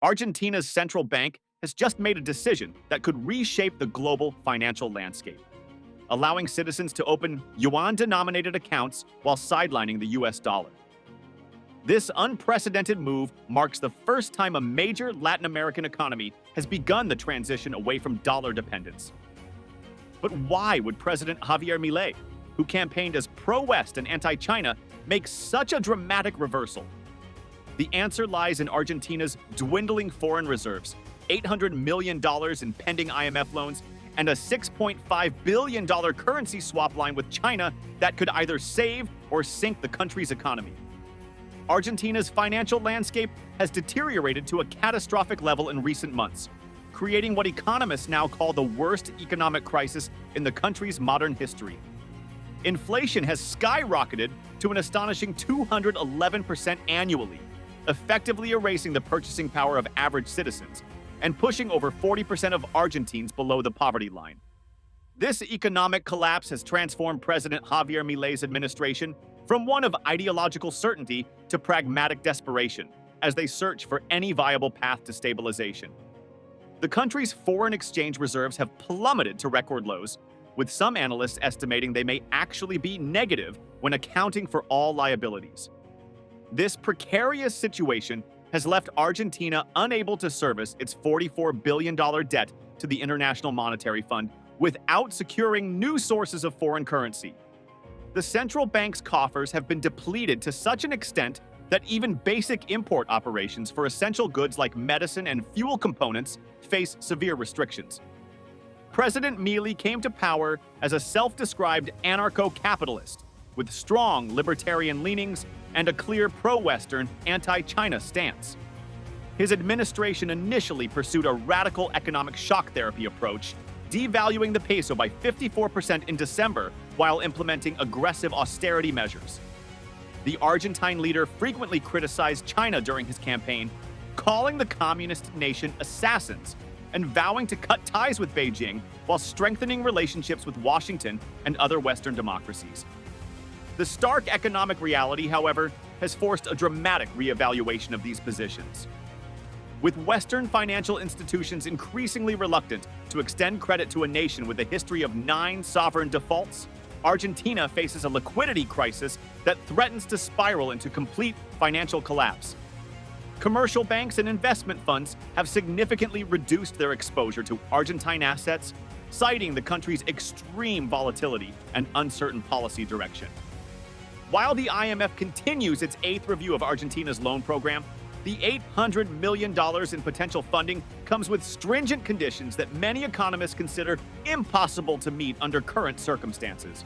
Argentina's central bank has just made a decision that could reshape the global financial landscape, allowing citizens to open Yuan-denominated accounts while sidelining the US dollar. This unprecedented move marks the first time a major Latin American economy has begun the transition away from dollar dependence. But why would President Javier Milei, who campaigned as pro-West and anti-China, make such a dramatic reversal? The answer lies in Argentina's dwindling foreign reserves, $800 million in pending IMF loans, and a $6.5 billion currency swap line with China that could either save or sink the country's economy. Argentina's financial landscape has deteriorated to a catastrophic level in recent months, creating what economists now call the worst economic crisis in the country's modern history. Inflation has skyrocketed to an astonishing 211% annually, effectively erasing the purchasing power of average citizens and pushing over 40% of Argentines below the poverty line. This economic collapse has transformed President Javier Milei's administration from one of ideological certainty to pragmatic desperation as they search for any viable path to stabilization. The country's foreign exchange reserves have plummeted to record lows, with some analysts estimating they may actually be negative when accounting for all liabilities. This precarious situation has left Argentina unable to service its $44 billion debt to the International Monetary Fund without securing new sources of foreign currency. The central bank's coffers have been depleted to such an extent that even basic import operations for essential goods like medicine and fuel components face severe restrictions. President Milei came to power as a self-described anarcho-capitalist with strong libertarian leanings and a clear pro-Western, anti-China stance. His administration initially pursued a radical economic shock therapy approach, devaluing the peso by 54% in December while implementing aggressive austerity measures. The Argentine leader frequently criticized China during his campaign, calling the communist nation assassins and vowing to cut ties with Beijing while strengthening relationships with Washington and other Western democracies. The stark economic reality, however, has forced a dramatic reevaluation of these positions. With Western financial institutions increasingly reluctant to extend credit to a nation with a history of 9 sovereign defaults, Argentina faces a liquidity crisis that threatens to spiral into complete financial collapse. Commercial banks and investment funds have significantly reduced their exposure to Argentine assets, citing the country's extreme volatility and uncertain policy direction. While the IMF continues its 8th review of Argentina's loan program, the $800 million in potential funding comes with stringent conditions that many economists consider impossible to meet under current circumstances.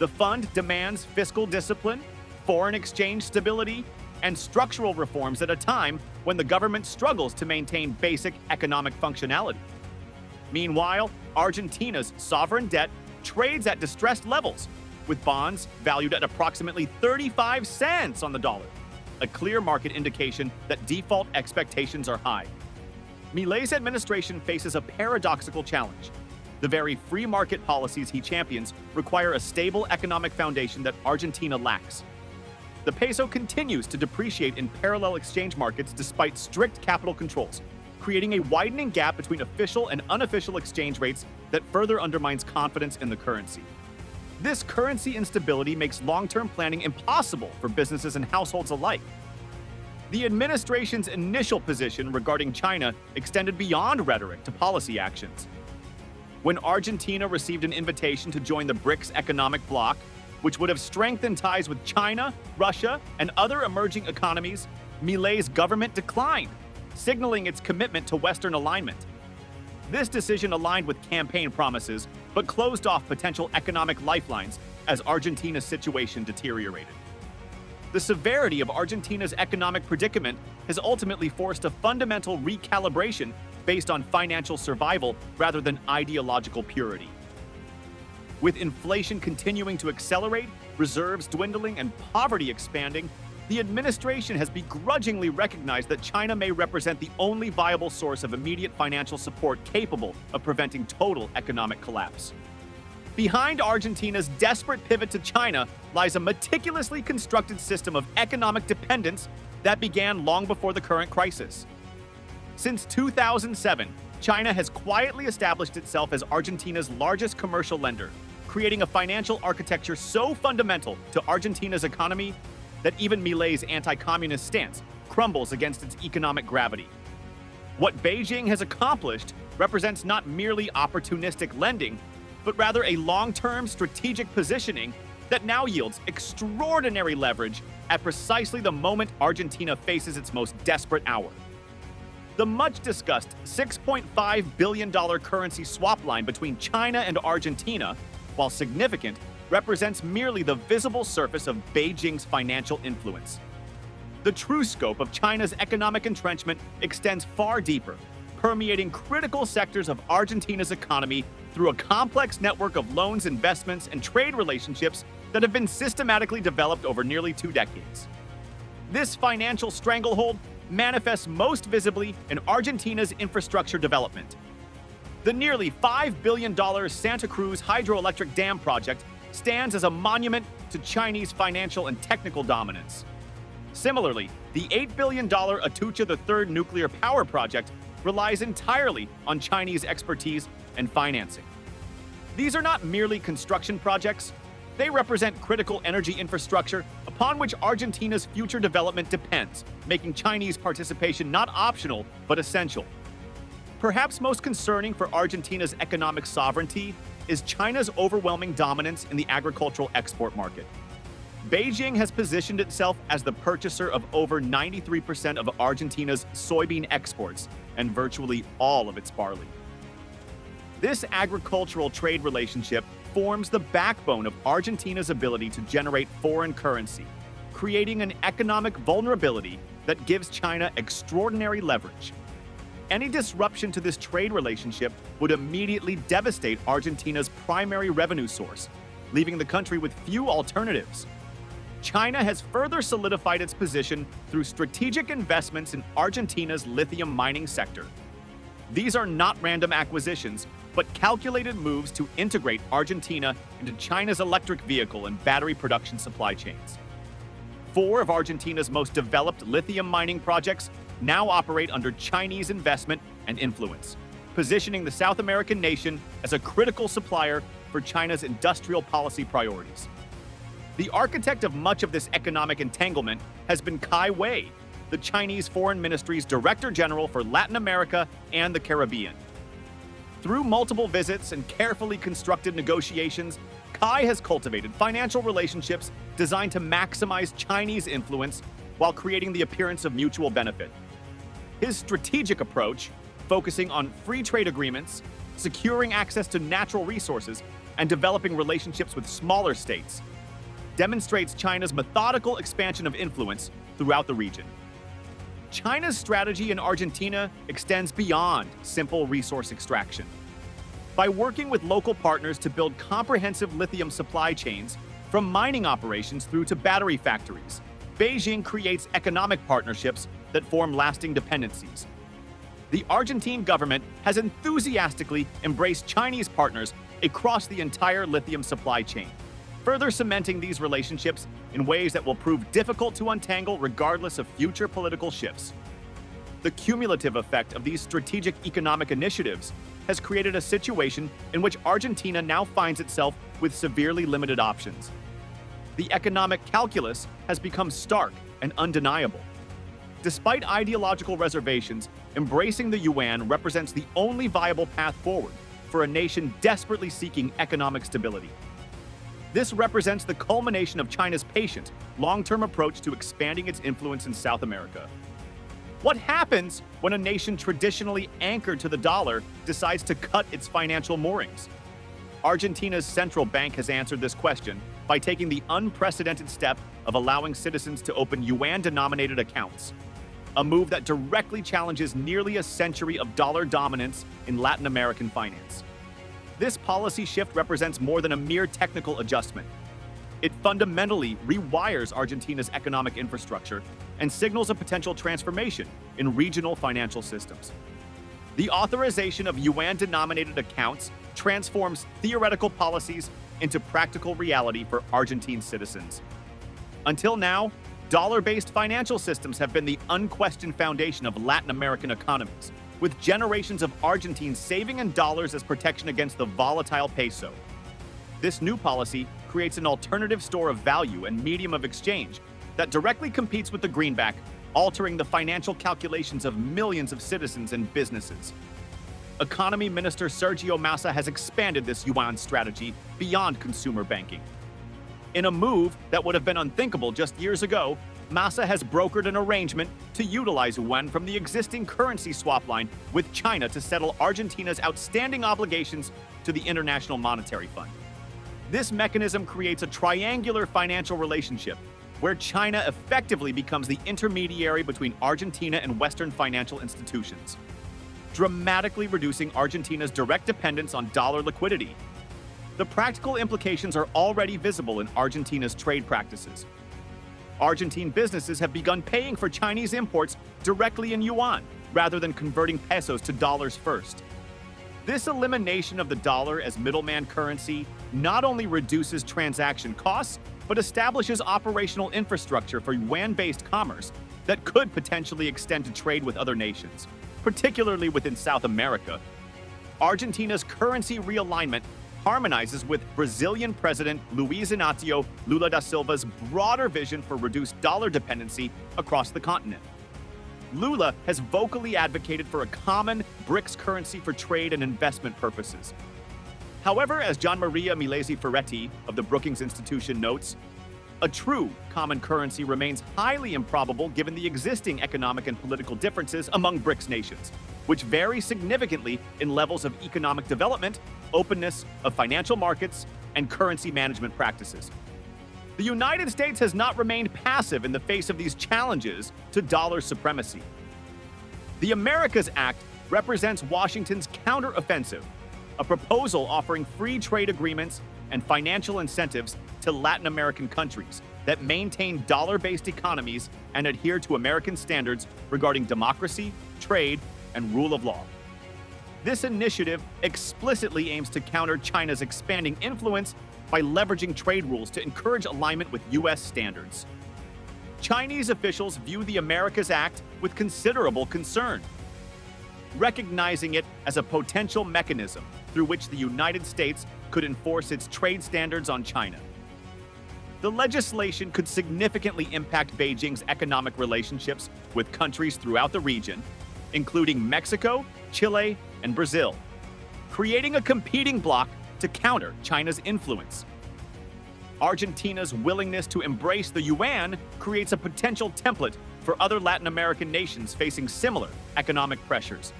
The fund demands fiscal discipline, foreign exchange stability, and structural reforms at a time when the government struggles to maintain basic economic functionality. Meanwhile, Argentina's sovereign debt trades at distressed levels, with bonds valued at approximately 35 cents on the dollar, a clear market indication that default expectations are high. Milei's administration faces a paradoxical challenge. The very free market policies he champions require a stable economic foundation that Argentina lacks. The peso continues to depreciate in parallel exchange markets despite strict capital controls, creating a widening gap between official and unofficial exchange rates that further undermines confidence in the currency. This currency instability makes long-term planning impossible for businesses and households alike. The administration's initial position regarding China extended beyond rhetoric to policy actions. When Argentina received an invitation to join the BRICS economic bloc, which would have strengthened ties with China, Russia, and other emerging economies, Milei's government declined, signaling its commitment to Western alignment. This decision aligned with campaign promises, but closed off potential economic lifelines as Argentina's situation deteriorated. The severity of Argentina's economic predicament has ultimately forced a fundamental recalibration based on financial survival rather than ideological purity. With inflation continuing to accelerate, reserves dwindling, and poverty expanding, the administration has begrudgingly recognized that China may represent the only viable source of immediate financial support capable of preventing total economic collapse. Behind Argentina's desperate pivot to China lies a meticulously constructed system of economic dependence that began long before the current crisis. Since 2007, China has quietly established itself as Argentina's largest commercial lender, creating a financial architecture so fundamental to Argentina's economy that even Milei's anti-communist stance crumbles against its economic gravity. What Beijing has accomplished represents not merely opportunistic lending, but rather a long-term strategic positioning that now yields extraordinary leverage at precisely the moment Argentina faces its most desperate hour. The much-discussed $6.5 billion currency swap line between China and Argentina, while significant, represents merely the visible surface of Beijing's financial influence. The true scope of China's economic entrenchment extends far deeper, permeating critical sectors of Argentina's economy through a complex network of loans, investments, and trade relationships that have been systematically developed over nearly 2 decades. This financial stranglehold manifests most visibly in Argentina's infrastructure development. The nearly $5 billion Santa Cruz hydroelectric dam project stands as a monument to Chinese financial and technical dominance. Similarly, the $8 billion Atucha III nuclear power project relies entirely on Chinese expertise and financing. These are not merely construction projects. They represent critical energy infrastructure upon which Argentina's future development depends, making Chinese participation not optional, but essential. Perhaps most concerning for Argentina's economic sovereignty is China's overwhelming dominance in the agricultural export market. Beijing has positioned itself as the purchaser of over 93% of Argentina's soybean exports and virtually all of its barley. This agricultural trade relationship forms the backbone of Argentina's ability to generate foreign currency, creating an economic vulnerability that gives China extraordinary leverage. Any disruption to this trade relationship would immediately devastate Argentina's primary revenue source, leaving the country with few alternatives. China has further solidified its position through strategic investments in Argentina's lithium mining sector. These are not random acquisitions, but calculated moves to integrate Argentina into China's electric vehicle and battery production supply chains. 4 of Argentina's most developed lithium mining projects now operate under Chinese investment and influence, positioning the South American nation as a critical supplier for China's industrial policy priorities. The architect of much of this economic entanglement has been Kai Wei, the Chinese Foreign Ministry's Director General for Latin America and the Caribbean. Through multiple visits and carefully constructed negotiations, Kai has cultivated financial relationships designed to maximize Chinese influence while creating the appearance of mutual benefit. His strategic approach, focusing on free trade agreements, securing access to natural resources, and developing relationships with smaller states, demonstrates China's methodical expansion of influence throughout the region. China's strategy in Argentina extends beyond simple resource extraction. By working with local partners to build comprehensive lithium supply chains, from mining operations through to battery factories, Beijing creates economic partnerships that form lasting dependencies. The Argentine government has enthusiastically embraced Chinese partners across the entire lithium supply chain, further cementing these relationships in ways that will prove difficult to untangle regardless of future political shifts. The cumulative effect of these strategic economic initiatives has created a situation in which Argentina now finds itself with severely limited options. The economic calculus has become stark and undeniable. Despite ideological reservations, embracing the yuan represents the only viable path forward for a nation desperately seeking economic stability. This represents the culmination of China's patient, long-term approach to expanding its influence in South America. What happens when a nation traditionally anchored to the dollar decides to cut its financial moorings? Argentina's central bank has answered this question by taking the unprecedented step of allowing citizens to open yuan-denominated accounts, a move that directly challenges nearly a century of dollar dominance in Latin American finance. This policy shift represents more than a mere technical adjustment. It fundamentally rewires Argentina's economic infrastructure and signals a potential transformation in regional financial systems. The authorization of yuan-denominated accounts transforms theoretical policies into practical reality for Argentine citizens. Until now, Dollar-based financial systems have been the unquestioned foundation of Latin American economies, with generations of Argentines saving in dollars as protection against the volatile peso. This new policy creates an alternative store of value and medium of exchange that directly competes with the greenback, altering the financial calculations of millions of citizens and businesses. Economy Minister Sergio Massa has expanded this Yuan strategy beyond consumer banking. In a move that would have been unthinkable just years ago, Massa has brokered an arrangement to utilize Yuan from the existing currency swap line with China to settle Argentina's outstanding obligations to the International Monetary Fund. This mechanism creates a triangular financial relationship where China effectively becomes the intermediary between Argentina and Western financial institutions, dramatically reducing Argentina's direct dependence on dollar liquidity. The practical implications are already visible in Argentina's trade practices. Argentine businesses have begun paying for Chinese imports directly in yuan, rather than converting pesos to dollars first. This elimination of the dollar as middleman currency not only reduces transaction costs, but establishes operational infrastructure for yuan-based commerce that could potentially extend to trade with other nations, particularly within South America. Argentina's currency realignment harmonizes with Brazilian President Luiz Inácio Lula da Silva's broader vision for reduced dollar dependency across the continent. Lula has vocally advocated for a common BRICS currency for trade and investment purposes. However, as Gian Maria Milesi Ferretti of the Brookings Institution notes, a true common currency remains highly improbable given the existing economic and political differences among BRICS nations, which vary significantly in levels of economic development, openness of financial markets, and currency management practices. The United States has not remained passive in the face of these challenges to dollar supremacy. The Americas Act represents Washington's counteroffensive, a proposal offering free trade agreements and financial incentives to Latin American countries that maintain dollar-based economies and adhere to American standards regarding democracy, trade, and rule of law. This initiative explicitly aims to counter China's expanding influence by leveraging trade rules to encourage alignment with U.S. standards. Chinese officials view the Americas Act with considerable concern, recognizing it as a potential mechanism through which the United States could enforce its trade standards on China. The legislation could significantly impact Beijing's economic relationships with countries throughout the region, including Mexico, Chile, and Brazil, creating a competing bloc to counter China's influence. Argentina's willingness to embrace the yuan creates a potential template for other Latin American nations facing similar economic pressures,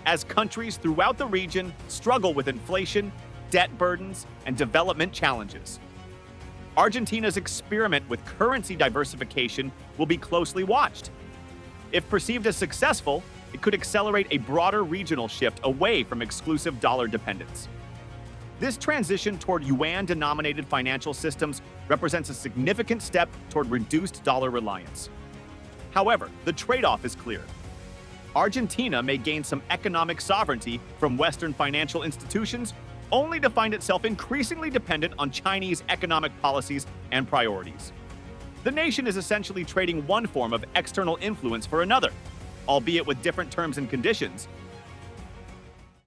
as countries throughout the region struggle with inflation, debt burdens, and development challenges. Argentina's experiment with currency diversification will be closely watched. If perceived as successful, it could accelerate a broader regional shift away from exclusive dollar dependence. This transition toward yuan-denominated financial systems represents a significant step toward reduced dollar reliance. However, the trade-off is clear. Argentina may gain some economic sovereignty from Western financial institutions, only to find itself increasingly dependent on Chinese economic policies and priorities. The nation is essentially trading one form of external influence for another, albeit with different terms and conditions,